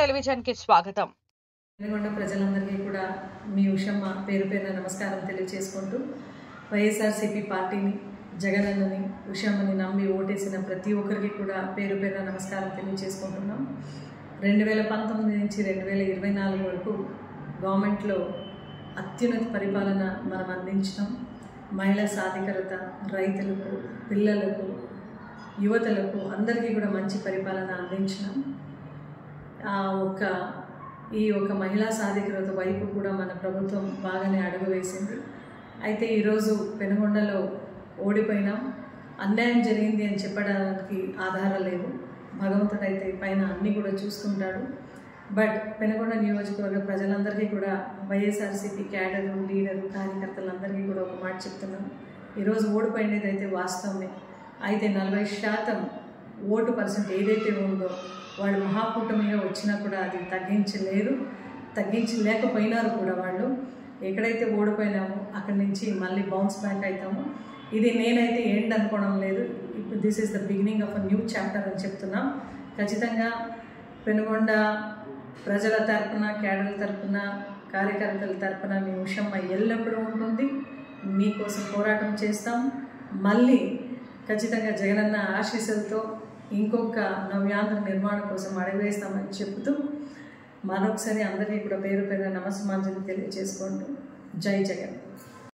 Television కి స్వాగతం. పెనుగొండ ప్రజలందరికీ కూడా మీ ఉషమ్మ పేరు పేరున నమస్కారం తెలియజేసుకుంటూ వైఎస్ఆర్సీపీ పార్టీని జగనన్నని ఉషమ్మని నమ్మి ఓటేసిన ప్రతి ఒక్కరికి కూడా పేరు పేరున నమస్కారం తెలియజేసుకుంటున్నాం. 2019 నుంచి 2024 వరకు గవర్నమెంట్లో అత్యున్నత పరిపాలన మనం అందించడం, మహిళా సాధికారత, రైతులకు, పిల్లలకు, యువతలకు అందరికీ కూడా మంచి పరిపాలన అందించడం. ఈ మహిళా సాధికారత వైపు కూడా మన ప్రభుత్వం బాగానే అడుగు వేసింది. అయితే ఈరోజు పెనుగొండలో ఓడిపోయినాం, అన్యాయం జరిగింది అని చెప్పడానికి ఆధారం లేదు. భగవంతుడు అయితే పైన అన్నీ కూడా చూస్తుంటాడు. బట్ పెనుగొండ నియోజకవర్గ ప్రజలందరికీ కూడా వైఎస్ఆర్సీపీ క్యాడరు, లీడరు, కార్యకర్తలందరికీ కూడా ఒక మాట చెప్తున్నాం. ఈరోజు ఓడిపోయినది అయితే వాస్తవమే. అయితే 40% ఓటు పర్సెంట్ ఏదైతే ఉందో వాళ్ళు మహాకూటమిగా వచ్చినా కూడా అది తగ్గించలేకపోయినారు కూడా. వాళ్ళు ఎక్కడైతే ఓడిపోయినామో అక్కడి నుంచి మళ్ళీ బౌన్స్ బ్యాక్ అవుతాము. ఇది నేనైతే ఎండ్ అనుకోవడం లేదు. ఇప్పుడు this is the beginning of a new chapter అని చెప్తున్నాం. ఖచ్చితంగా పెనుగొండ ప్రజల తరపున, క్యాడర్ల తరపున, కార్యకర్తల తరపున మీ ఉషమ్మ ఎల్లప్పుడూ ఉంటుంది. మీకోసం పోరాటం చేస్తాం. మళ్ళీ ఖచ్చితంగా జగనన్న ఆశీస్సులతో ఇంకొక నవ్యాంధ్ర నిర్మాణం కోసం అడుగువేస్తామని చెబుతూ మరొకసారి అందరికీ కూడా పేరు పేరున నమస్కారం తెలియజేసుకుంటూ జై జగన్.